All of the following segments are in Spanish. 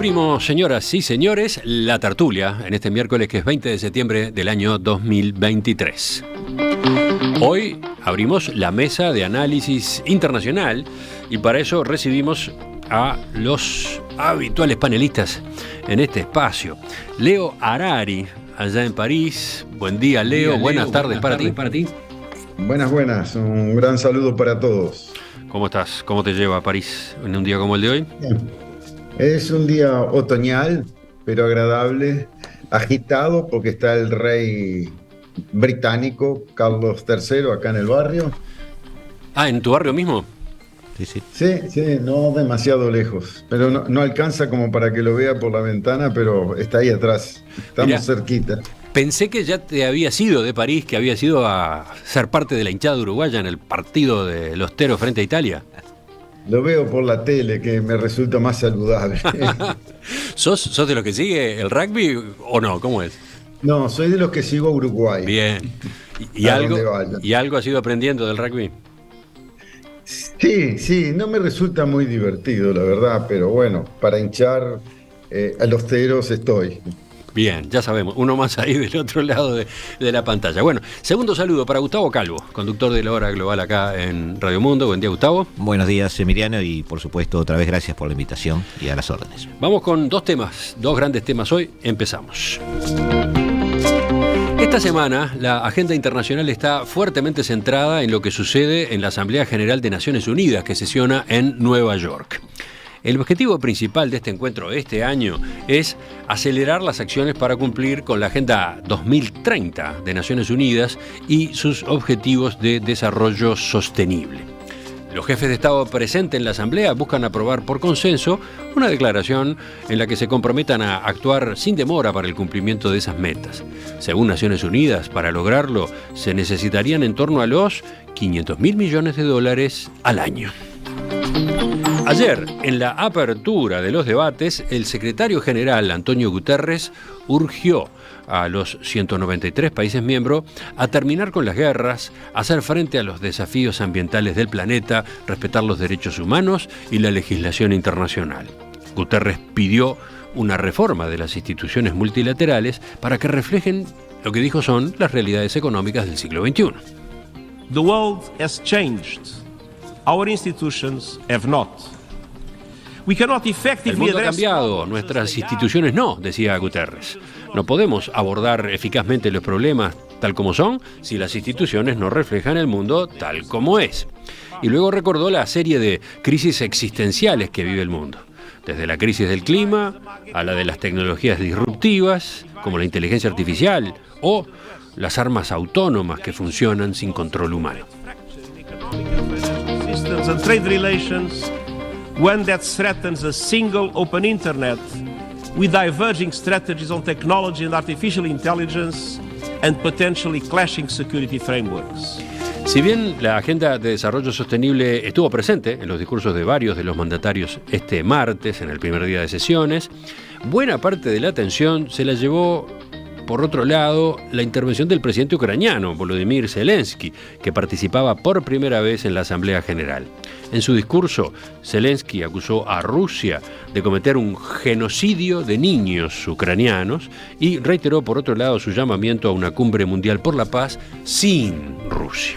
Abrimos, señoras y señores, la tertulia en este miércoles que es 20 de septiembre del año 2023. Hoy abrimos la mesa de análisis internacional y para eso recibimos a los habituales panelistas en este espacio. Leo Harari, allá en París. Buen día, Leo. Buenas tardes para ti. Buenas. Un gran saludo para todos. ¿Cómo estás? ¿Cómo te lleva París en un día como el de hoy? Bien. Es un día otoñal, pero agradable, agitado porque está el rey británico, Carlos III, acá en el barrio. Ah, ¿en tu barrio mismo? Sí, no demasiado lejos, pero no alcanza como para que lo vea por la ventana, pero está ahí atrás, estamos Mirá, cerquita. pensé que ya te habías ido de París, que habías ido a ser parte de la hinchada uruguaya en el partido de los Teros frente a Italia. Lo veo por la tele, que me resulta más saludable. ¿Sos de los que sigue el rugby o no? ¿Cómo es? No, soy de los que sigo a Uruguay. Bien. ¿Y A algo, donde vaya. y algo has ido aprendiendo del rugby? Sí, no me resulta muy divertido, la verdad, pero bueno, para hinchar a los teros estoy. Bien, ya sabemos, uno más ahí del otro lado de la pantalla. Bueno, segundo saludo para Gustavo Calvo, conductor de la Hora Global acá en Radio Mundo. Buen día, Gustavo. Buenos días, Emiliano, y por supuesto otra vez gracias por la invitación y a las órdenes. Vamos con dos grandes temas hoy. Empezamos. Esta semana la agenda internacional está fuertemente centrada en lo que sucede en la Asamblea General de Naciones Unidas que sesiona en Nueva York. El objetivo principal de este encuentro este año es acelerar las acciones para cumplir con la Agenda 2030 de Naciones Unidas y sus objetivos de desarrollo sostenible. Los jefes de Estado presentes en la Asamblea buscan aprobar por consenso una declaración en la que se comprometan a actuar sin demora para el cumplimiento de esas metas. Según Naciones Unidas, para lograrlo se necesitarían en torno a los $500.000 millones al año. Ayer, en la apertura de los debates, el secretario general Antonio Guterres urgió a los 193 países miembros a terminar con las guerras, a hacer frente a los desafíos ambientales del planeta, respetar los derechos humanos y la legislación internacional. Guterres pidió una reforma de las instituciones multilaterales para que reflejen lo que dijo son las realidades económicas del siglo XXI. The world has changed. Our institutions have not. El mundo ha cambiado, nuestras instituciones no, decía Guterres. No podemos abordar eficazmente los problemas tal como son si las instituciones no reflejan el mundo tal como es. Y luego recordó la serie de crisis existenciales que vive el mundo. Desde la crisis del clima a la de las tecnologías disruptivas, como la inteligencia artificial o las armas autónomas que funcionan sin control humano. And trade relations, one that threatens a single open internet with diverging strategies on technology and artificial intelligence and potentially clashing security frameworks. Si bien la Agenda de Desarrollo Sostenible estuvo presente en los discursos de varios de los mandatarios este martes, en el primer día de sesiones, buena parte de la atención se la llevó, por otro lado, la intervención del presidente ucraniano, Volodymyr Zelensky, que participaba por primera vez en la Asamblea General. En su discurso, Zelensky acusó a Rusia de cometer un genocidio de niños ucranianos y reiteró, por otro lado, su llamamiento a una cumbre mundial por la paz sin Rusia.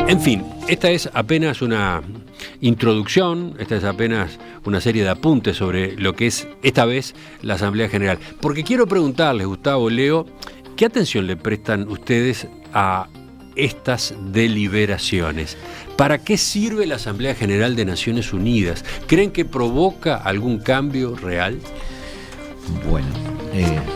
En fin, esta es apenas una introducción, esta es apenas una serie de apuntes sobre lo que es esta vez la Asamblea General. Porque quiero preguntarles, Gustavo, Leo, ¿qué atención le prestan ustedes a estas deliberaciones? ¿Para qué sirve la Asamblea General de Naciones Unidas? ¿Creen que provoca algún cambio real? Bueno.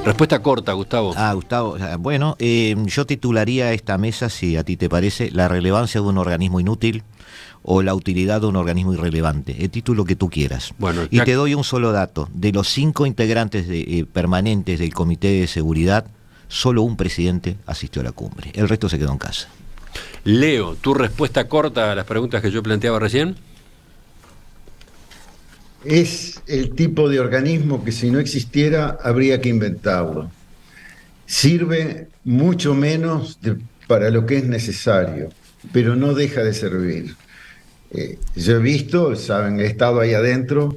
Respuesta corta, Gustavo. Gustavo, bueno, yo titularía esta mesa, si a ti te parece, la relevancia de un organismo inútil o la utilidad de un organismo irrelevante, el título que tú quieras. Bueno, y te doy un solo dato. De los 5 integrantes permanentes del Comité de Seguridad, solo un presidente asistió a la cumbre. El resto se quedó en casa. Leo, ¿tu respuesta corta a las preguntas que yo planteaba recién? Es el tipo de organismo que si no existiera habría que inventarlo. Sirve mucho menos para lo que es necesario, pero no deja de servir. Yo he visto, saben, he estado ahí adentro,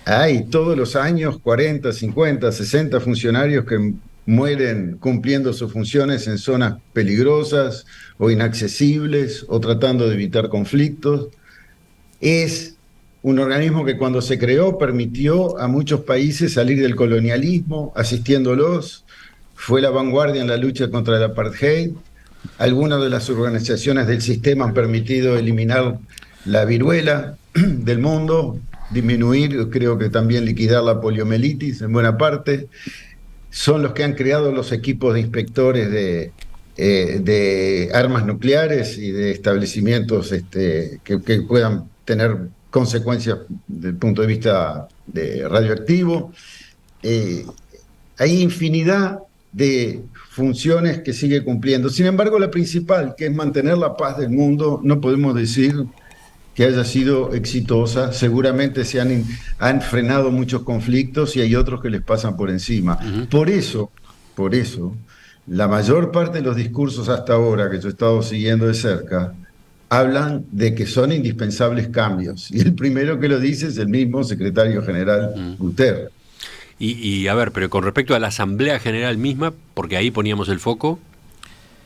hay todos los años 40, 50, 60 funcionarios que mueren cumpliendo sus funciones en zonas peligrosas o inaccesibles o tratando de evitar conflictos. Es un organismo que cuando se creó permitió a muchos países salir del colonialismo, asistiéndolos, fue la vanguardia en la lucha contra el apartheid. Algunas de las organizaciones del sistema han permitido eliminar la viruela del mundo, disminuir, creo que también liquidar la poliomielitis en buena parte. Son los que han creado los equipos de inspectores de armas nucleares y de establecimientos que puedan tener consecuencias desde el punto de vista radioactivo. Hay infinidad de funciones que sigue cumpliendo. Sin embargo, la principal, que es mantener la paz del mundo, no podemos decir que haya sido exitosa. Seguramente se han frenado muchos conflictos y hay otros que les pasan por encima. Uh-huh. Por eso, la mayor parte de los discursos hasta ahora que yo he estado siguiendo de cerca hablan de que son indispensables cambios. Y el primero que lo dice es el mismo secretario general Guterres. Y a ver, pero con respecto a la Asamblea General misma, porque ahí poníamos el foco.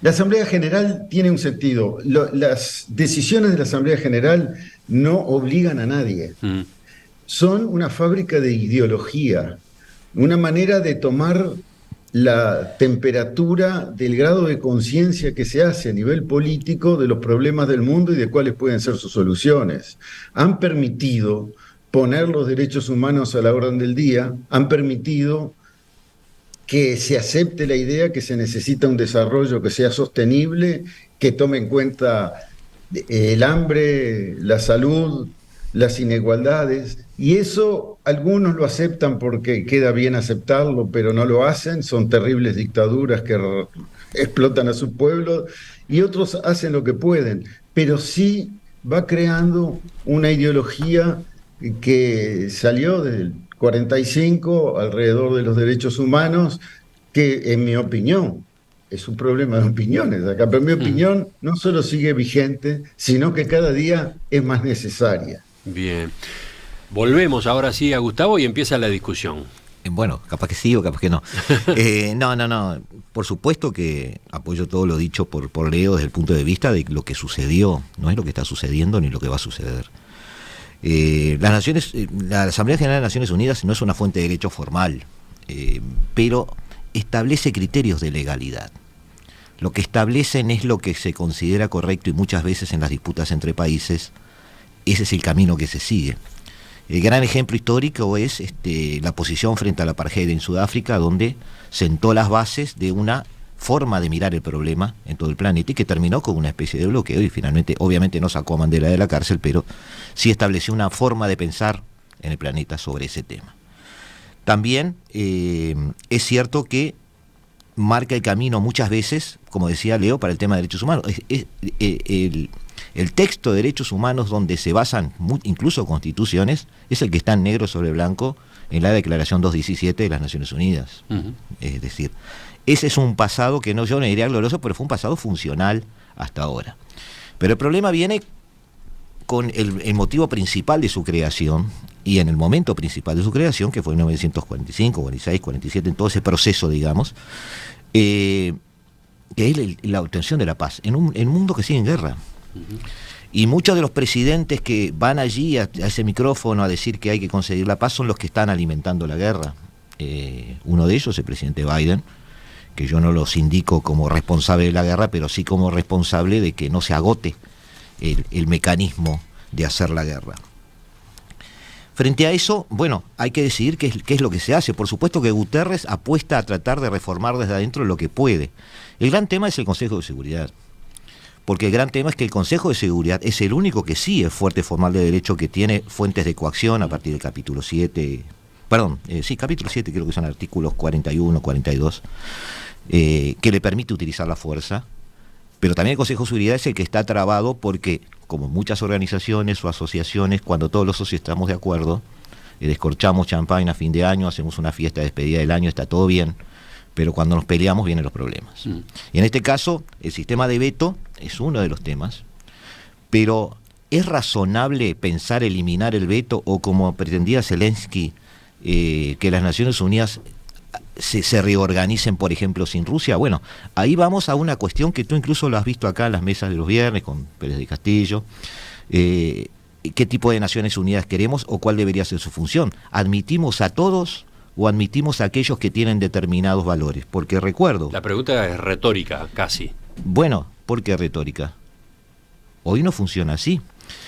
La Asamblea General tiene un sentido. Las decisiones de la Asamblea General no obligan a nadie. Son una fábrica de ideología, una manera de tomar la temperatura del grado de conciencia que se hace a nivel político de los problemas del mundo y de cuáles pueden ser sus soluciones. Han permitido poner los derechos humanos a la orden del día, han permitido que se acepte la idea que se necesita un desarrollo que sea sostenible, que tome en cuenta el hambre, la salud, las inigualdades, y eso algunos lo aceptan porque queda bien aceptarlo, pero no lo hacen, son terribles dictaduras que explotan a su pueblo, y otros hacen lo que pueden, pero sí va creando una ideología que salió del 45 alrededor de los derechos humanos, que en mi opinión es un problema de opiniones acá, pero mi opinión no solo sigue vigente, sino que cada día es más necesaria. Bien. Volvemos ahora sí a Gustavo y empieza la discusión. Bueno, capaz que sí o capaz que no. No. Por supuesto que apoyo todo lo dicho por Leo desde el punto de vista de lo que sucedió. No es lo que está sucediendo ni lo que va a suceder. La Asamblea General de Naciones Unidas no es una fuente de derecho formal, pero establece criterios de legalidad. Lo que establecen es lo que se considera correcto y muchas veces en las disputas entre países ese es el camino que se sigue. El gran ejemplo histórico es la posición frente al apartheid en Sudáfrica, donde sentó las bases de una forma de mirar el problema en todo el planeta y que terminó con una especie de bloqueo y finalmente, obviamente no sacó a Mandela de la cárcel, pero sí estableció una forma de pensar en el planeta sobre ese tema. También es cierto que marca el camino muchas veces, como decía Leo, para el tema de derechos humanos. El texto de derechos humanos donde se basan incluso constituciones es el que está en negro sobre blanco en la Declaración 217 de las Naciones Unidas. Uh-huh. Es decir, ese es un pasado que yo no diría glorioso, pero fue un pasado funcional hasta ahora. Pero el problema viene con el motivo principal de su creación y en el momento principal de su creación, que fue en 1945, 46, 47, en todo ese proceso, digamos, que es la obtención de la paz en un mundo que sigue en guerra. Uh-huh. Y muchos de los presidentes que van allí a ese micrófono a decir que hay que conseguir la paz son los que están alimentando la guerra. Uno de ellos, el presidente Biden, que yo no los indico como responsable de la guerra, pero sí como responsable de que no se agote el mecanismo de hacer la guerra. Frente a eso, bueno, hay que decidir qué es lo que se hace. Por supuesto que Guterres apuesta a tratar de reformar desde adentro lo que puede. El gran tema es el Consejo de Seguridad. Porque el gran tema es que el Consejo de Seguridad es el único que sí es fuerte formal de derecho, que tiene fuentes de coacción a partir del capítulo 7, capítulo 7 creo que son artículos 41, 42, que le permite utilizar la fuerza, pero también el Consejo de Seguridad es el que está trabado porque, como muchas organizaciones o asociaciones, cuando todos los socios estamos de acuerdo, descorchamos champán a fin de año, hacemos una fiesta de despedida del año, está todo bien, pero cuando nos peleamos vienen los problemas. Y en este caso, el sistema de veto es uno de los temas, pero ¿Es razonable pensar eliminar el veto o, como pretendía Zelensky, que las Naciones Unidas se reorganicen, por ejemplo, sin Rusia? Bueno, ahí vamos a una cuestión que tú incluso lo has visto acá en las mesas de los viernes con Pérez de Castillo. ¿Qué tipo de Naciones Unidas queremos o cuál debería ser su función? ¿Admitimos a todos o admitimos a aquellos que tienen determinados valores? Porque recuerdo... La pregunta es retórica, casi. Bueno, ¿por qué retórica? Hoy no funciona así.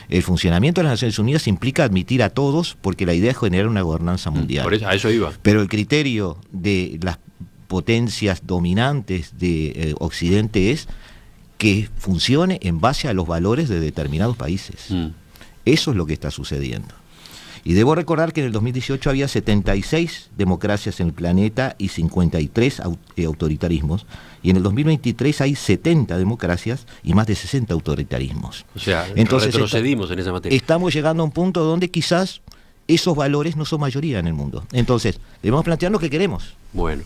El funcionamiento de las Naciones Unidas implica admitir a todos, porque la idea es generar una gobernanza mundial. Por eso, a eso iba. Pero el criterio de las potencias dominantes de Occidente es que funcione en base a los valores de determinados países. Eso es lo que está sucediendo. Y debo recordar que en el 2018 había 76 democracias en el planeta y 53 autoritarismos, y en el 2023 hay 70 democracias y más de 60 autoritarismos. O sea, entonces retrocedimos en esa materia. Estamos llegando a un punto donde quizás esos valores no son mayoría en el mundo. Entonces, debemos plantear lo que queremos. Bueno,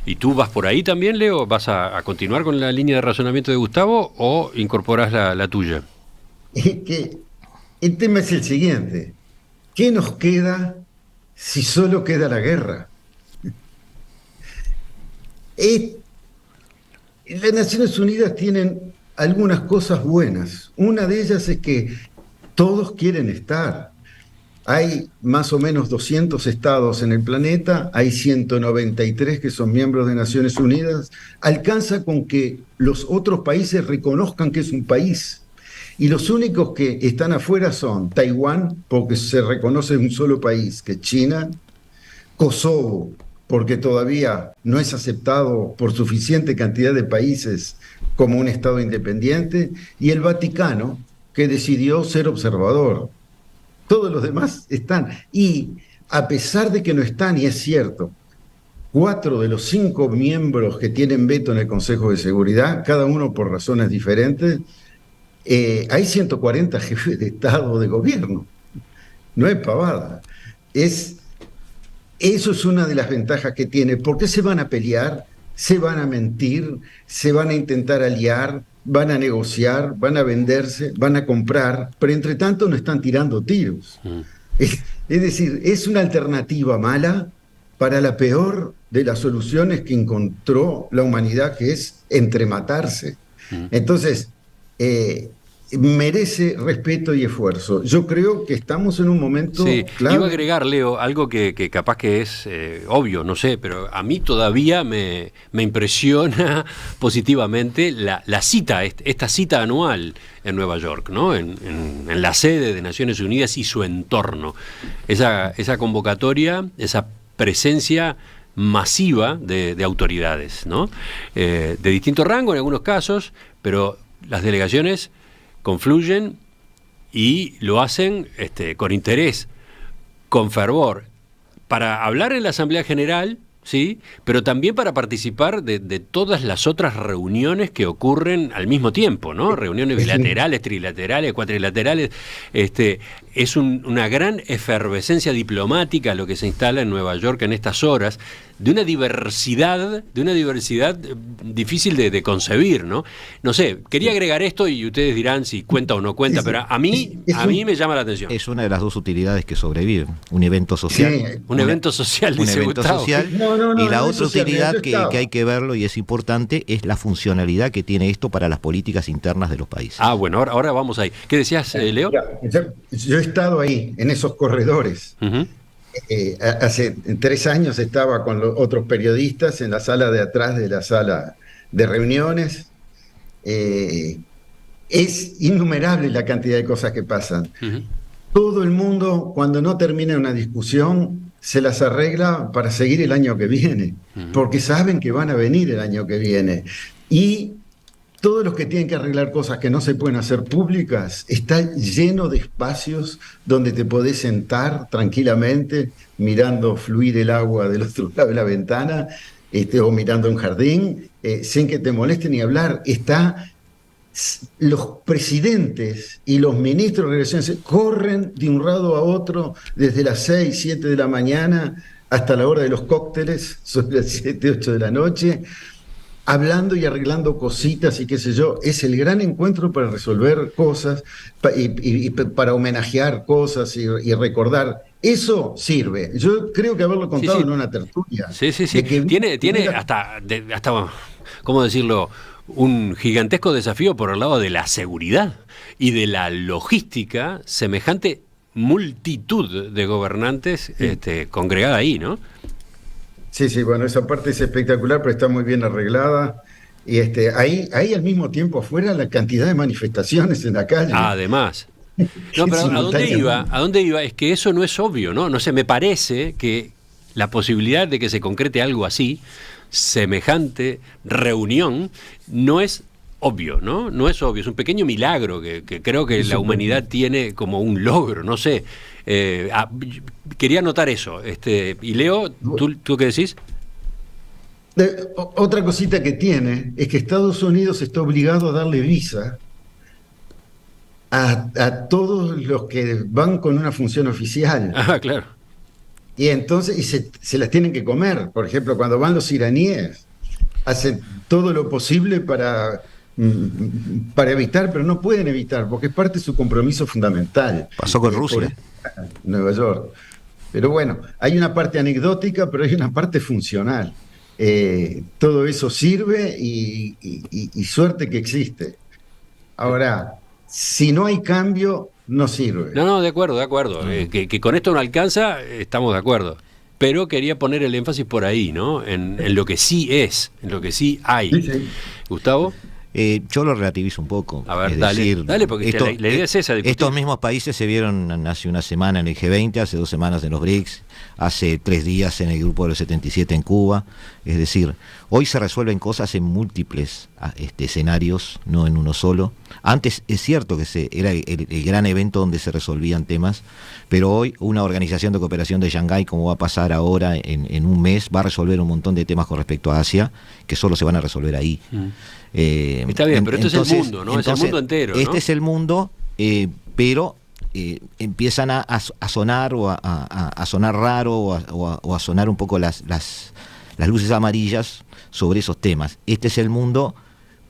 ¿y tú vas por ahí también, Leo? ¿Vas a continuar con la línea de razonamiento de Gustavo o incorporás la tuya? Que el tema es el siguiente. ¿Qué nos queda si solo queda la guerra? Las Naciones Unidas tienen algunas cosas buenas. Una de ellas es que todos quieren estar. Hay más o menos 200 estados en el planeta, hay 193 que son miembros de Naciones Unidas. Alcanza con que los otros países reconozcan que es un país. Y los únicos que están afuera son Taiwán, porque se reconoce un solo país, que es China; Kosovo, porque todavía no es aceptado por suficiente cantidad de países como un Estado independiente; y el Vaticano, que decidió ser observador. Todos los demás están. Y a pesar de que no están, y es cierto, 4 de los 5 miembros que tienen veto en el Consejo de Seguridad, cada uno por razones diferentes, hay 140 jefes de Estado o de gobierno. No es pavada. Eso es una de las ventajas que tiene. ¿Por qué se van a pelear? Se van a mentir, se van a intentar aliar, van a negociar, van a venderse, van a comprar, pero entre tanto no están tirando tiros. Es decir, es una alternativa mala para la peor de las soluciones que encontró la humanidad, que es entrematarse. Entonces, merece respeto y esfuerzo. Yo creo que estamos en un momento clave. Iba a agregar, Leo, algo que capaz que es obvio, no sé, pero a mí todavía me impresiona positivamente la cita, esta cita anual en Nueva York, ¿no? En la sede de Naciones Unidas y su entorno. Esa convocatoria, esa presencia masiva de autoridades, ¿no? De distinto rango en algunos casos, pero las delegaciones confluyen y lo hacen con interés, con fervor, para hablar en la Asamblea General, ¿sí? Pero también para participar de todas las otras reuniones que ocurren al mismo tiempo, ¿no? Reuniones bilaterales, trilaterales, cuatrilaterales. Es una gran efervescencia diplomática lo que se instala en Nueva York en estas horas, de una diversidad difícil de concebir, ¿no? No sé, quería agregar esto y ustedes dirán si cuenta o no cuenta, pero a mí me llama la atención. Es una de las dos utilidades que sobreviven: un evento social. Sí, un evento social, dice Gustavo. Social, y la otra utilidad que hay que verlo, y es importante, es la funcionalidad que tiene esto para las políticas internas de los países. Ah, bueno, ahora vamos ahí. ¿Qué decías, Leo? Yo he estado ahí, en esos corredores. Hace 3 años estaba con los otros periodistas en la sala de atrás de la sala de reuniones. Es innumerable la cantidad de cosas que pasan. Todo el mundo, cuando no termina una discusión, se las arregla para seguir el año que viene, porque saben que van a venir el año que viene. Y todos los que tienen que arreglar cosas que no se pueden hacer públicas, está lleno de espacios donde te podés sentar tranquilamente mirando fluir el agua del otro lado de la ventana, o mirando un jardín, sin que te moleste ni hablar. Los presidentes y los ministros de relaciones corren de un lado a otro desde las 6, 7 de la mañana hasta la hora de los cócteles, sobre las 7, 8 de la noche. hablando y arreglando cositas y qué sé yo. Es el gran encuentro para resolver cosas y para homenajear cosas y recordar. Eso sirve. Yo creo que haberlo contado en una tertulia. Sí. De que Tiene hasta, ¿cómo decirlo? Un gigantesco desafío por el lado de la seguridad y de la logística, semejante multitud de gobernantes congregada ahí, ¿no? Sí, bueno, esa parte es espectacular, pero está muy bien arreglada. Y ahí al mismo tiempo afuera la cantidad de manifestaciones en la calle. Además. No, pero ¿a dónde iba? Es que eso no es obvio, ¿no? No sé, me parece que la posibilidad de que se concrete algo así, semejante reunión, no es obvio, ¿no? No es obvio, es un pequeño milagro que creo que la humanidad tiene como un logro, no sé. Quería notar eso. Y Leo, ¿tú qué decís? Otra cosita que tiene es que Estados Unidos está obligado a darle visa a todos los que van con una función oficial. Ah, claro. Y entonces se las tienen que comer. Por ejemplo, cuando van los iraníes, hacen todo lo posible para evitar, pero no pueden evitar, porque es parte de su compromiso fundamental. Pasó con Rusia. Nueva York. Pero bueno, hay una parte anecdótica, pero hay una parte funcional. Todo eso sirve y suerte que existe. Ahora, si no hay cambio, no sirve. No, de acuerdo. Que con esto no alcanza, estamos de acuerdo. Pero quería poner el énfasis por ahí, ¿no? En lo que sí es, en lo que sí hay. Sí. Gustavo. Yo lo relativizo un poco. A ver, dale, porque la idea es esa. Estos mismos países se vieron hace una semana en el G20, hace 2 semanas en los BRICS, hace 3 días en el grupo de los 77 en Cuba. Es decir, hoy se resuelven cosas en múltiples escenarios, no en uno solo. Antes es cierto que era el gran evento donde se resolvían temas, pero hoy una organización de cooperación de Shanghái, como va a pasar ahora en un mes, va a resolver un montón de temas con respecto a Asia, que solo se van a resolver ahí. Está bien, pero esto es el mundo, ¿no? Es el mundo entero, ¿no? Este es el mundo, pero empiezan a sonar o a sonar raro o a sonar un poco las luces amarillas sobre esos temas. Este es el mundo,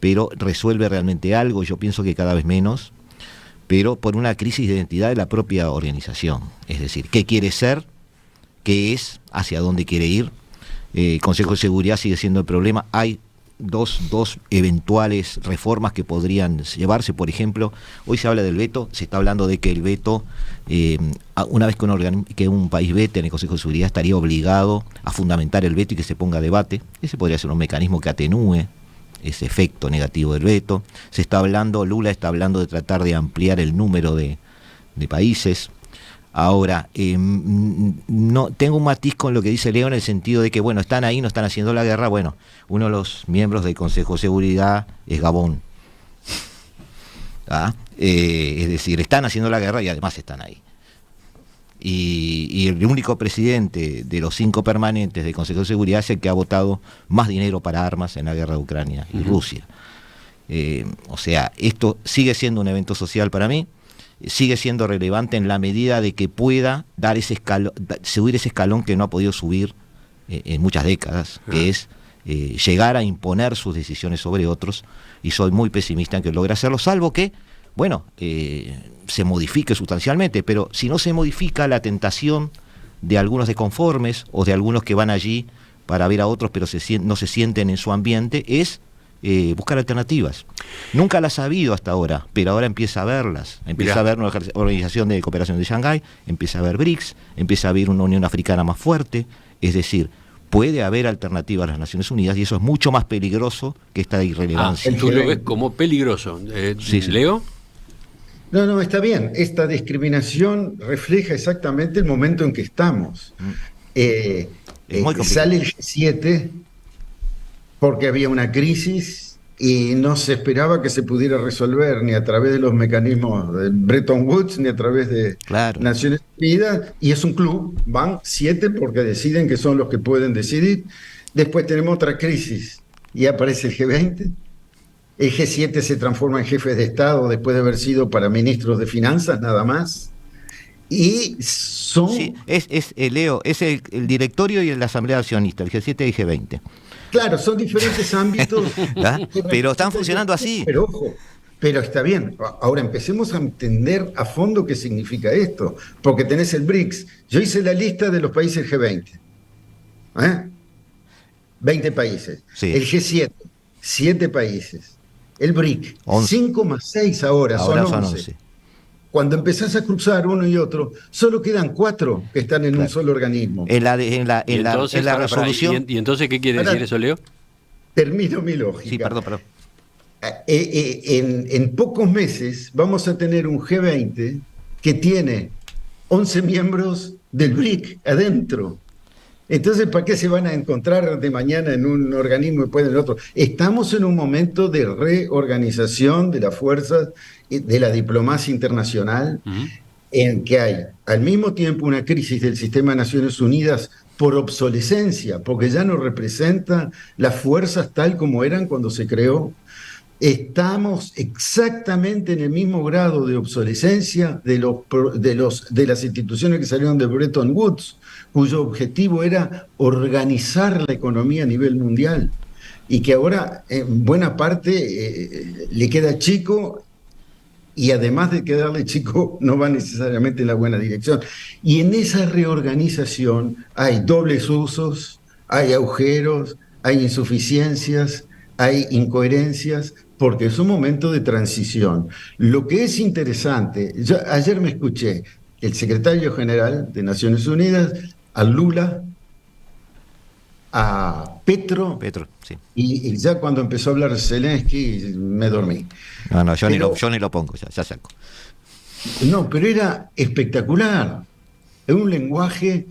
pero resuelve realmente algo. Yo pienso que cada vez menos, pero por una crisis de identidad de la propia organización. Es decir, ¿qué quiere ser? ¿Qué es? ¿Hacia dónde quiere ir? Consejo de Seguridad sigue siendo el problema. Hay dos eventuales reformas que podrían llevarse. Por ejemplo, hoy se habla del veto, se está hablando de que el veto, una vez que un país vete en el Consejo de Seguridad, estaría obligado a fundamentar el veto y que se ponga a debate. Ese podría ser un mecanismo que atenúe ese efecto negativo del veto. Lula está hablando de tratar de ampliar el número de países. Ahora, no tengo un matiz con lo que dice Leo en el sentido de que, bueno, están ahí, no están haciendo la guerra. Bueno, uno de los miembros del Consejo de Seguridad es Gabón. Es decir, están haciendo la guerra y además están ahí. Y el único presidente de los 5 permanentes del Consejo de Seguridad es el que ha votado más dinero para armas en la guerra de Ucrania y Rusia. O sea, esto sigue siendo un evento social para mí. Sigue siendo relevante en la medida de que pueda dar subir ese escalón que no ha podido subir en muchas décadas, que es llegar a imponer sus decisiones sobre otros, y soy muy pesimista en que logre hacerlo, salvo que, bueno, se modifique sustancialmente, pero si no se modifica, la tentación de algunos desconformes o de algunos que van allí para ver a otros pero no se sienten en su ambiente es buscar alternativas. Nunca las ha habido hasta ahora, pero ahora empieza a verlas. Empieza a haber una organización de cooperación de Shanghái, empieza a haber BRICS, empieza a haber una Unión Africana más fuerte. Es decir, puede haber alternativas a las Naciones Unidas y eso es mucho más peligroso que esta irrelevancia. Tú lo ves como peligroso. Sí. ¿Leo? No, está bien. Esta discriminación refleja exactamente el momento en que estamos. Sale el G7 porque había una crisis y no se esperaba que se pudiera resolver ni a través de los mecanismos de Bretton Woods ni a través de Naciones Unidas, y es un club, van 7 porque deciden que son los que pueden decidir. Después tenemos otra crisis y aparece el G20. El G7 se transforma en jefes de Estado después de haber sido para ministros de finanzas nada más. Y son... Sí, Leo, es el directorio y la asamblea accionista, el G7 y el G20. Claro, son diferentes ámbitos. Pero están funcionando así. Pero ojo, pero está bien. Ahora empecemos a entender a fondo qué significa esto. Porque tenés el BRICS. Yo hice la lista de los países G20. 20 países. Sí. El G7, 7 países. El BRIC, 11. 5 más 6 ahora son 11. Cuando empezás a cruzar uno y otro, solo quedan 4 que están en un solo organismo. En la resolución. ¿Y entonces qué quiere decir eso, Leo? Termino mi lógica. Sí, perdón. En pocos meses vamos a tener un G20 que tiene 11 miembros del BRIC adentro. Entonces, ¿para qué se van a encontrar de mañana en un organismo y después en el otro? Estamos en un momento de reorganización de las fuerzas de la diplomacia internacional, en que hay al mismo tiempo una crisis del sistema de Naciones Unidas por obsolescencia, porque ya no representa las fuerzas tal como eran cuando se creó. Estamos exactamente en el mismo grado de obsolescencia de las instituciones que salieron de Bretton Woods, cuyo objetivo era organizar la economía a nivel mundial, y que ahora en buena parte le queda chico, y además de quedarle chico, no va necesariamente en la buena dirección. Y en esa reorganización hay dobles usos, hay agujeros, hay insuficiencias, hay incoherencias, porque es un momento de transición. Lo que es interesante, ayer me escuché el secretario general de Naciones Unidas, a Lula, a Petro, sí. y ya cuando empezó a hablar Zelensky me dormí. No, yo ni lo pongo, ya saco. No, pero era espectacular. Es un lenguaje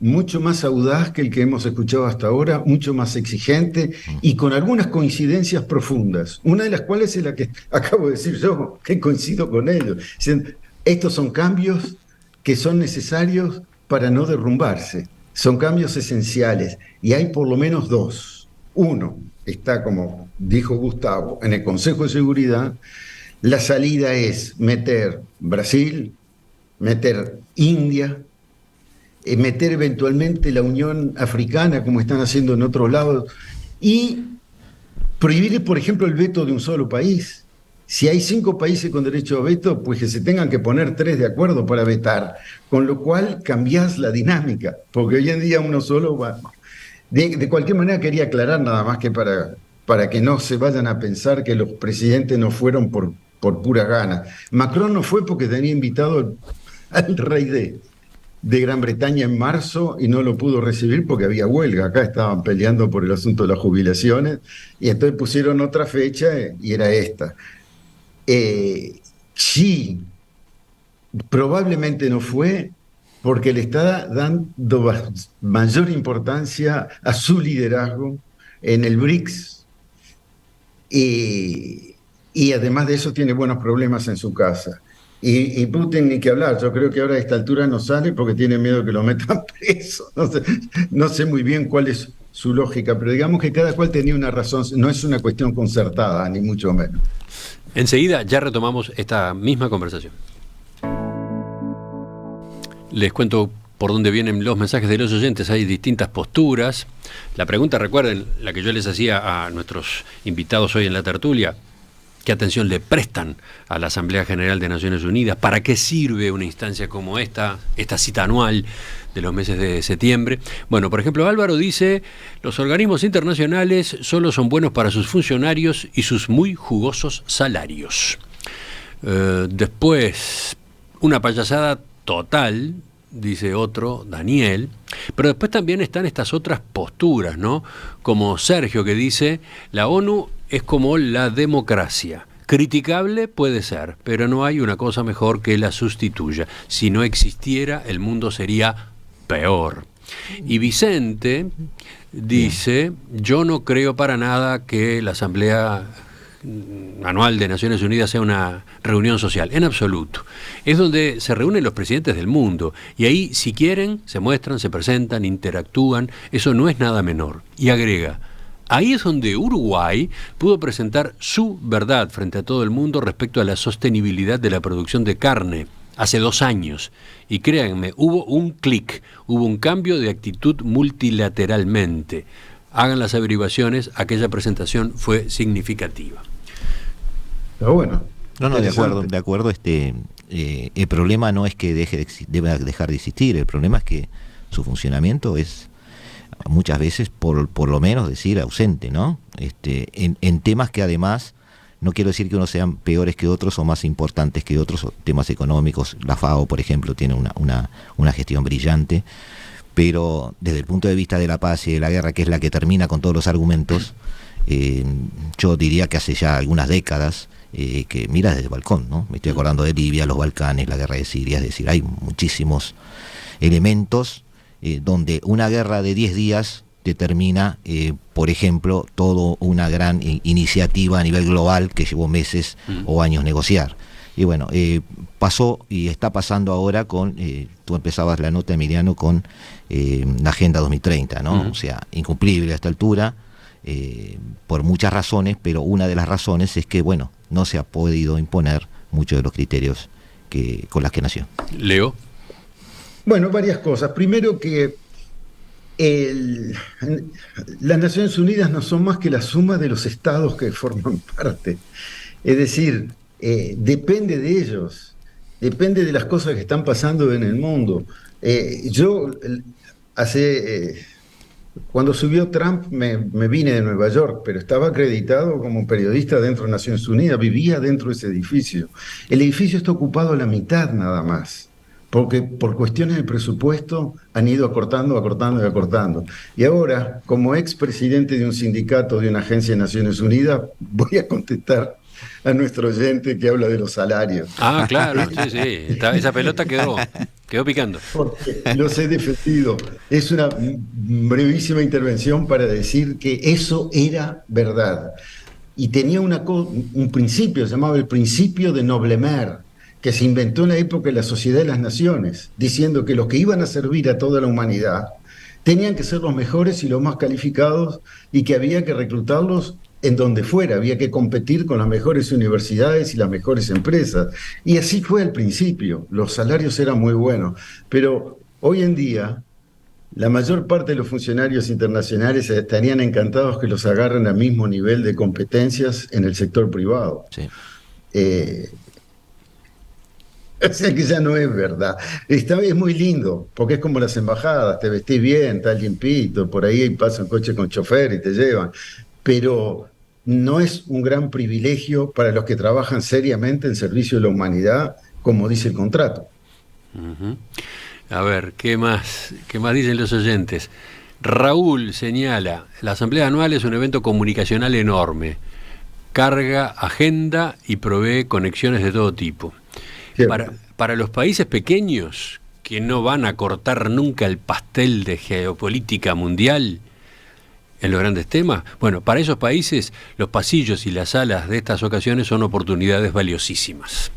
mucho más audaz que el que hemos escuchado hasta ahora, mucho más exigente y con algunas coincidencias profundas, una de las cuales es la que acabo de decir yo, que coincido con ellos. Estos son cambios que son necesarios para no derrumbarse, son cambios esenciales y hay por lo menos 2. Uno está, como dijo Gustavo, en el Consejo de Seguridad. La salida es meter Brasil, meter India, meter eventualmente la Unión Africana, como están haciendo en otros lados, y prohibir, por ejemplo, el veto de un solo país. Si hay 5 países con derecho a veto, pues que se tengan que poner 3 de acuerdo para vetar, con lo cual cambiás la dinámica, porque hoy en día uno solo va. De cualquier manera quería aclarar nada más que para que no se vayan a pensar que los presidentes no fueron por pura gana. Macron no fue porque tenía invitado al rey de Gran Bretaña en marzo y no lo pudo recibir porque había huelga. Acá estaban peleando por el asunto de las jubilaciones y entonces pusieron otra fecha y era esta. Xi probablemente no fue porque le está dando mayor importancia a su liderazgo en el BRICS y además de eso tiene buenos problemas en su casa. Y Putin ni que hablar, yo creo que ahora a esta altura no sale porque tiene miedo que lo metan preso. No sé muy bien cuál es su lógica, pero digamos que cada cual tenía una razón, no es una cuestión concertada, ni mucho menos. Enseguida ya retomamos esta misma conversación. Les cuento por dónde vienen los mensajes de los oyentes. Hay distintas posturas. La pregunta, recuerden, la que yo les hacía a nuestros invitados hoy en la tertulia: ¿qué atención le prestan a la Asamblea General de Naciones Unidas? ¿Para qué sirve una instancia como esta cita anual de los meses de septiembre? Bueno, por ejemplo, Álvaro dice: los organismos internacionales solo son buenos para sus funcionarios y sus muy jugosos salarios. Después, una payasada total, dice otro, Daniel, pero después también están estas otras posturas, ¿no? Como Sergio, que dice: la ONU es como la democracia. Criticable puede ser, pero no hay una cosa mejor que la sustituya. Si no existiera, el mundo sería peor. Y Vicente dice: yo no creo para nada que la Asamblea Anual de Naciones Unidas sea una reunión social, en absoluto. Es donde se reúnen los presidentes del mundo y ahí, si quieren, se muestran, se presentan, interactúan. Eso no es nada menor. Y agrega: ahí es donde Uruguay pudo presentar su verdad frente a todo el mundo respecto a la sostenibilidad de la producción de carne hace 2 años. Y créanme, hubo un clic, hubo un cambio de actitud multilateralmente. hagan las averiguaciones, aquella presentación fue significativa. Pero bueno. No, de acuerdo. El problema no es que deba dejar de existir, el problema es que su funcionamiento es muchas veces, por lo menos decir, ausente, ¿no? En temas que además, no quiero decir que unos sean peores que otros o más importantes que otros, temas económicos. La FAO, por ejemplo, tiene una gestión brillante, pero desde el punto de vista de la paz y de la guerra, que es la que termina con todos los argumentos, yo diría que hace ya algunas décadas, que mira desde el balcón, ¿no? Me estoy acordando de Libia, los Balcanes, la guerra de Siria, es decir, hay muchísimos elementos donde una guerra de 10 días determina, por ejemplo, toda una gran iniciativa a nivel global que llevó meses o años negociar. Y bueno, pasó y está pasando ahora con, tú empezabas la nota, Emiliano, con la Agenda 2030, ¿no? O sea, incumplible a esta altura, por muchas razones, pero una de las razones es que, bueno, no se ha podido imponer muchos de los criterios con las que nació. Leo. Bueno, varias cosas. Primero que las Naciones Unidas no son más que la suma de los estados que forman parte. Es decir, depende de ellos, depende de las cosas que están pasando en el mundo. Cuando subió Trump me vine de Nueva York, pero estaba acreditado como periodista dentro de Naciones Unidas, vivía dentro de ese edificio. El edificio está ocupado a la mitad nada más, porque por cuestiones de presupuesto han ido acortando. Y ahora, como expresidente de un sindicato de una agencia de Naciones Unidas, voy a contestar a nuestro oyente que habla de los salarios. Ah, claro, sí. Esa pelota quedó picando. Porque los he defendido. Es una brevísima intervención para decir que eso era verdad. Y tenía un principio, se llamaba el principio de Noblemer, que se inventó en la época de la Sociedad de las Naciones, diciendo que los que iban a servir a toda la humanidad tenían que ser los mejores y los más calificados y que había que reclutarlos en donde fuera, había que competir con las mejores universidades y las mejores empresas. Y así fue al principio, los salarios eran muy buenos, pero hoy en día la mayor parte de los funcionarios internacionales estarían encantados que los agarren al mismo nivel de competencias en el sector privado. Sí. O sea que ya no es verdad. Es muy lindo, porque es como las embajadas, te vestís bien, estás limpito, por ahí pasa un coche con chofer y te llevan. Pero no es un gran privilegio para los que trabajan seriamente en servicio de la humanidad, como dice el contrato. A ver, ¿qué más dicen los oyentes? Raúl señala, la Asamblea Anual es un evento comunicacional enorme, carga agenda y provee conexiones de todo tipo. Para los países pequeños, que no van a cortar nunca el pastel de geopolítica mundial en los grandes temas, bueno, para esos países los pasillos y las salas de estas ocasiones son oportunidades valiosísimas.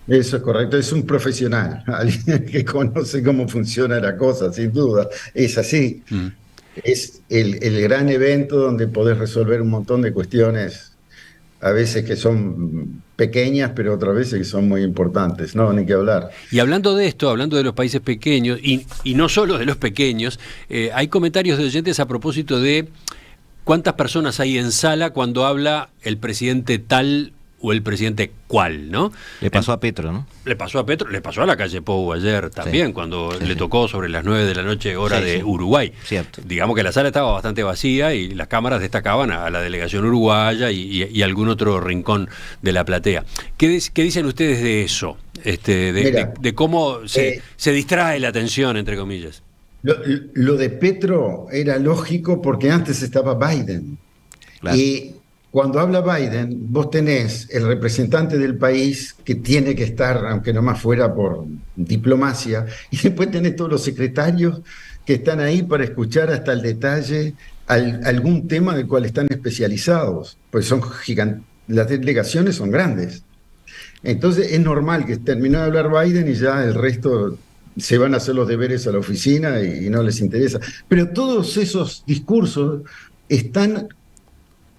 Eso es correcto, es un profesional, alguien que conoce cómo funciona la cosa, sin duda, es así. Es el gran evento donde podés resolver un montón de cuestiones, a veces que son pequeñas, pero otras veces que son muy importantes, no, ni que hablar. Y hablando de esto, hablando de los países pequeños, y no solo de los pequeños, hay comentarios de oyentes a propósito de cuántas personas hay en sala cuando habla el presidente tal o el presidente cual, ¿no? Le pasó a Petro, ¿no? Le pasó a Petro, le pasó a la calle Pou ayer también, sí, cuando le tocó sobre las 9 de la noche, hora de Uruguay. Cierto. Digamos que la sala estaba bastante vacía y las cámaras destacaban a la delegación uruguaya y algún otro rincón de la platea. ¿Qué dicen ustedes de eso? De cómo se distrae la atención, entre comillas. Lo de Petro era lógico porque antes estaba Biden. Claro. Y cuando habla Biden, vos tenés el representante del país que tiene que estar, aunque nomás fuera por diplomacia, y después tenés todos los secretarios que están ahí para escuchar hasta el detalle algún tema del cual están especializados, pues son gigantes, las delegaciones son grandes. Entonces es normal que terminó de hablar Biden y ya el resto se van a hacer los deberes a la oficina y no les interesa. Pero todos esos discursos están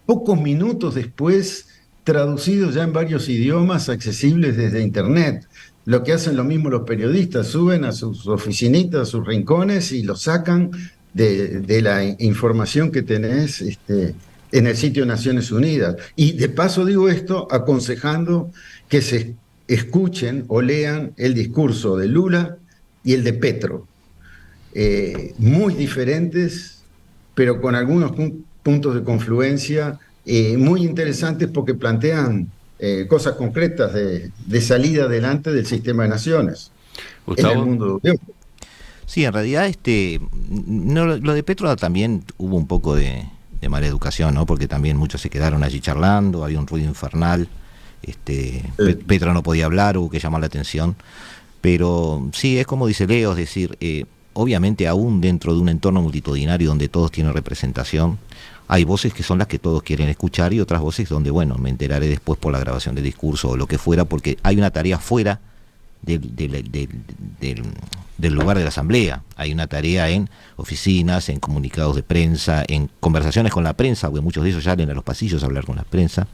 pocos minutos después traducidos ya en varios idiomas accesibles desde internet. Lo que hacen lo mismo los periodistas, suben a sus oficinitas, a sus rincones y lo sacan de la información que tenés en el sitio de Naciones Unidas. Y de paso digo esto aconsejando que se escuchen o lean el discurso de Lula y el de Petro, muy diferentes, pero con algunos puntos de confluencia muy interesantes porque plantean cosas concretas de salida adelante del sistema de naciones en el Gustavo. mundo de hoy. Sí, en realidad no, lo de Petro también hubo un poco de mala educación, ¿no? Porque también muchos se quedaron allí charlando, había un ruido infernal, Petro no podía hablar, hubo que llamar la atención, pero sí, es como dice Leo, es decir, obviamente aún dentro de un entorno multitudinario donde todos tienen representación, hay voces que son las que todos quieren escuchar y otras voces donde, bueno, me enteraré después por la grabación del discurso o lo que fuera, porque hay una tarea fuera del lugar de la asamblea. Hay una tarea en oficinas, en comunicados de prensa, en conversaciones con la prensa, porque muchos de ellos salen a los pasillos a hablar con la prensa,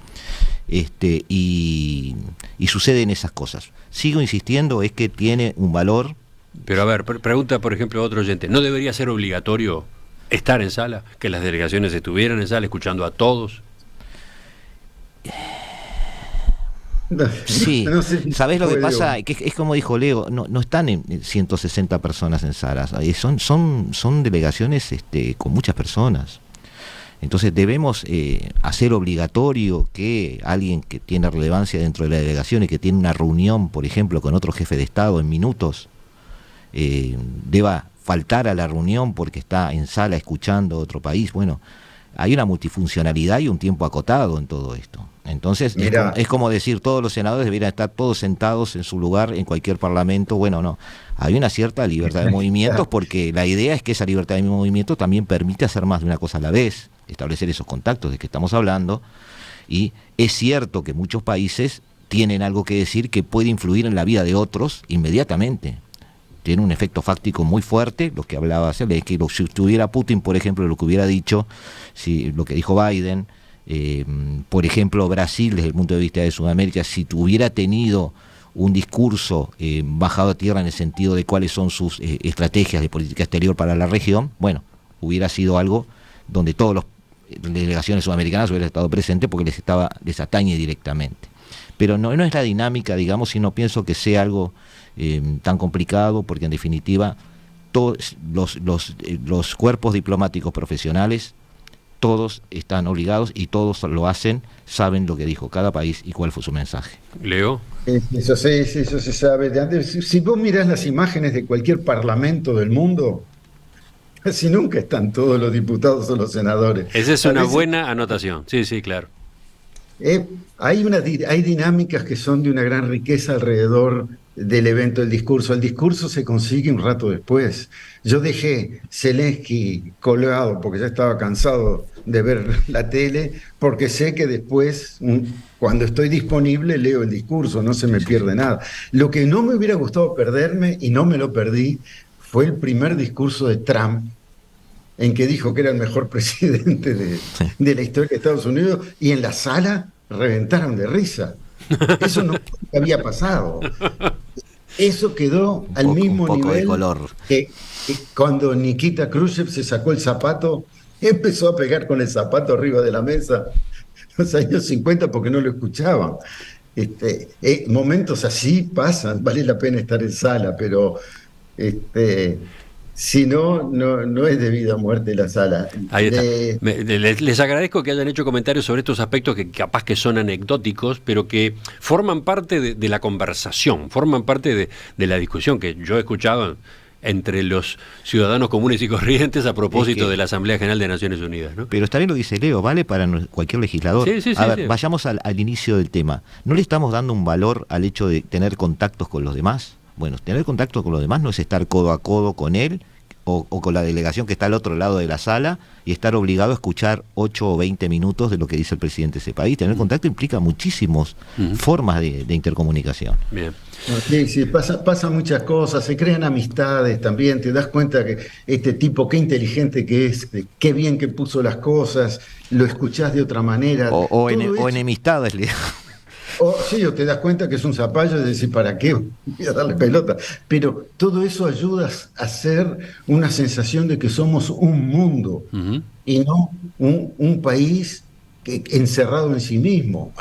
y suceden esas cosas. Sigo insistiendo, es que tiene un valor. Pero a ver, pregunta por ejemplo a otro oyente, ¿no debería ser obligatorio estar en sala? Que las delegaciones estuvieran en sala escuchando a todos. Sí, No sé si ¿sabés lo que puede, pasa? Que es como dijo Leo, no están en 160 personas en salas, son delegaciones con muchas personas. Entonces debemos hacer obligatorio que alguien que tiene relevancia dentro de la delegación y que tiene una reunión, por ejemplo, con otro jefe de Estado en minutos, deba faltar a la reunión porque está en sala escuchando a otro país. Bueno, hay una multifuncionalidad y un tiempo acotado en todo esto. Entonces es como decir, todos los senadores deberían estar todos sentados en su lugar en cualquier parlamento. Bueno, no, hay una cierta libertad de movimientos porque la idea es que esa libertad de movimiento también permite hacer más de una cosa a la vez, establecer esos contactos de que estamos hablando, y es cierto que muchos países tienen algo que decir que puede influir en la vida de otros inmediatamente. Tiene un efecto fáctico muy fuerte, lo que hablaba es que si estuviera Putin, por ejemplo, lo que hubiera dicho, lo que dijo Biden, por ejemplo, Brasil, desde el punto de vista de Sudamérica, si tuviera tenido un discurso bajado a tierra en el sentido de cuáles son sus estrategias de política exterior para la región, bueno, hubiera sido algo donde todas las delegaciones sudamericanas hubieran estado presentes porque les atañe directamente. Pero no es la dinámica, digamos, y no pienso que sea algo tan complicado, porque en definitiva todos los cuerpos diplomáticos profesionales, todos están obligados y todos lo hacen, saben lo que dijo cada país y cuál fue su mensaje. Leo. Eso se sabe de antes. Si vos mirás las imágenes de cualquier parlamento del mundo, casi nunca están todos los diputados o los senadores. Esa es una buena anotación. Sí, sí, claro. Hay dinámicas que son de una gran riqueza alrededor del evento del discurso. El discurso se consigue un rato después. Yo dejé Zelensky colgado porque ya estaba cansado de ver la tele, porque sé que después, cuando estoy disponible, leo el discurso, no se me pierde nada. Lo que no me hubiera gustado perderme, y no me lo perdí, fue el primer discurso de Trump, en que dijo que era el mejor presidente de la historia de Estados Unidos, y en la sala reventaron de risa. Eso no había pasado. Eso quedó al mismo nivel que cuando Nikita Khrushchev se sacó el zapato, empezó a pegar con el zapato arriba de la mesa, los años 50, porque no lo escuchaban. Momentos así pasan, vale la pena estar en sala, pero si no es de vida o muerte la sala. Ahí está. Les agradezco que hayan hecho comentarios sobre estos aspectos que capaz que son anecdóticos, pero que forman parte de la conversación, forman parte de la discusión que yo he escuchado entre los ciudadanos comunes y corrientes a propósito de la Asamblea General de Naciones Unidas, ¿no? Pero está bien lo que dice Leo, vale para cualquier legislador. Sí, a ver, vayamos al inicio del tema. ¿No le estamos dando un valor al hecho de tener contactos con los demás? Bueno, tener contacto con los demás no es estar codo a codo con él o con la delegación que está al otro lado de la sala y estar obligado a escuchar 8 o 20 minutos de lo que dice el presidente de ese país. Tener contacto implica muchísimas formas de intercomunicación. Bien. Sí, pasan muchas cosas, se crean amistades también, te das cuenta que este tipo, qué inteligente que es, qué bien que puso las cosas, lo escuchás de otra manera. O enemistades, O te das cuenta que es un zapallo y decís, ¿para qué voy a darle pelota? Pero todo eso ayuda a hacer una sensación de que somos un mundo y no un país encerrado en sí mismo.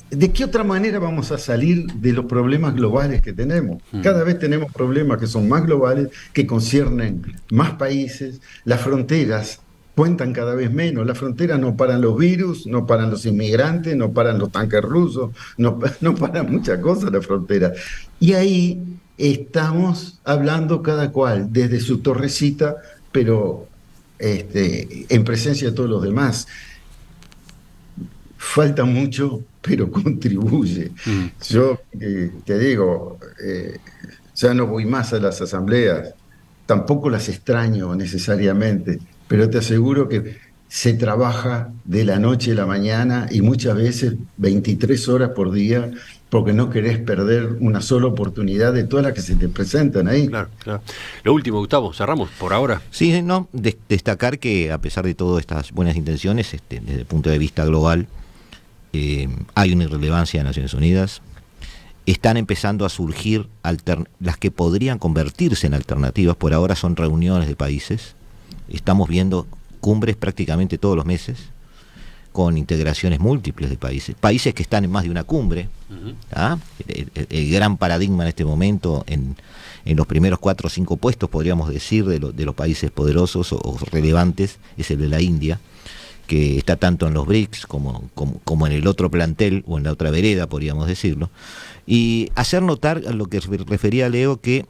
¿De qué otra manera vamos a salir de los problemas globales que tenemos? Cada vez tenemos problemas que son más globales, que conciernen más países. Las fronteras cuentan cada vez menos. Las fronteras no paran los virus, no paran los inmigrantes, no paran los tanques rusos, no paran muchas cosas las fronteras. Y ahí estamos hablando cada cual desde su torrecita, pero en presencia de todos los demás. Falta mucho, pero contribuye. Yo te digo, ya no voy más a las asambleas, tampoco las extraño necesariamente, pero te aseguro que se trabaja de la noche a la mañana y muchas veces 23 horas por día, porque no querés perder una sola oportunidad de todas las que se te presentan ahí. Claro. Lo último, Gustavo, cerramos por ahora. Sí, no, destacar que a pesar de todas estas buenas intenciones, desde el punto de vista global, hay una irrelevancia de Naciones Unidas. Están empezando a surgir las que podrían convertirse en alternativas. Por ahora son reuniones de países. Estamos viendo cumbres prácticamente todos los meses, con integraciones múltiples de países que están en más de una cumbre. El gran paradigma en este momento, en los primeros 4 o 5 puestos, podríamos decir, de los países poderosos o relevantes, es el de la India, que está tanto en los BRICS como en el otro plantel o en la otra vereda, podríamos decirlo. Y hacer notar a lo que refería Leo, que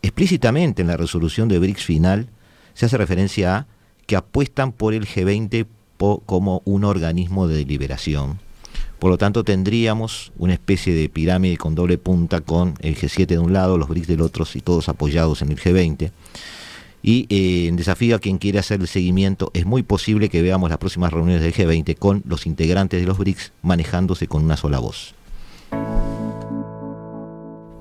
explícitamente en la resolución de BRICS final se hace referencia a que apuestan por el G20 como un organismo de deliberación. Por lo tanto, tendríamos una especie de pirámide con doble punta, con el G7 de un lado, los BRICS del otro, y todos apoyados en el G20. Y en desafío a quien quiere hacer el seguimiento, es muy posible que veamos las próximas reuniones del G20 con los integrantes de los BRICS manejándose con una sola voz.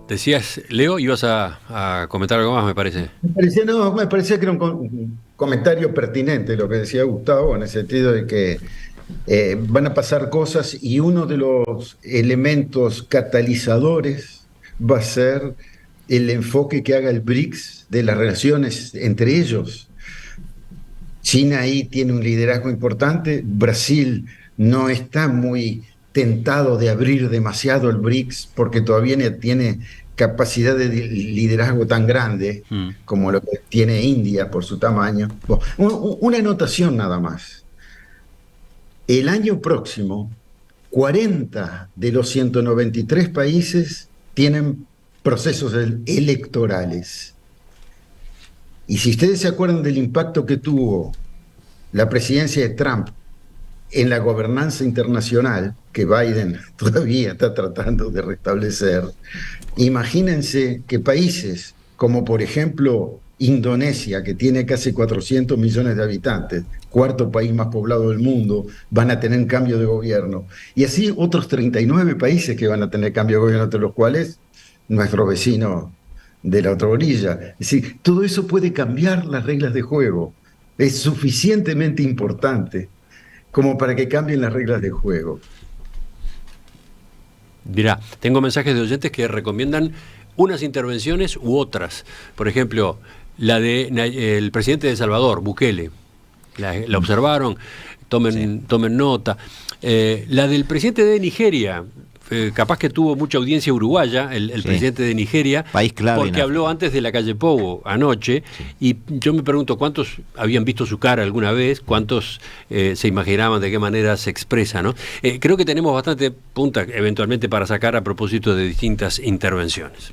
Decías, Leo, ibas a comentar algo más, me parece. Me parecía que era un comentario pertinente lo que decía Gustavo, en el sentido de que van a pasar cosas y uno de los elementos catalizadores va a ser el enfoque que haga el BRICS de las relaciones entre ellos. China ahí tiene un liderazgo importante, Brasil no está muy tentado de abrir demasiado el BRICS porque todavía no tiene capacidad de liderazgo tan grande como lo que tiene India por su tamaño. Una anotación nada más. El año próximo, 40 de los 193 países tienen procesos electorales. Y si ustedes se acuerdan del impacto que tuvo la presidencia de Trump en la gobernanza internacional, que Biden todavía está tratando de restablecer, imagínense que países como por ejemplo Indonesia, que tiene casi 400 millones de habitantes, 4º país más poblado del mundo, van a tener cambio de gobierno. Y así otros 39 países que van a tener cambio de gobierno, entre los cuales nuestro vecino de la otra orilla. Es decir, todo eso puede cambiar las reglas de juego. Es suficientemente importante como para que cambien las reglas de juego. Mirá, tengo mensajes de oyentes que recomiendan unas intervenciones u otras. Por ejemplo, la del presidente de El Salvador, Bukele. La observaron, tomen nota. La del presidente de Nigeria, capaz que tuvo mucha audiencia uruguaya, el presidente de Nigeria, país clave, porque habló antes de la calle Pou anoche, y yo me pregunto cuántos habían visto su cara alguna vez, cuántos se imaginaban de qué manera se expresa, ¿no? Creo que tenemos bastante punta eventualmente para sacar a propósito de distintas intervenciones.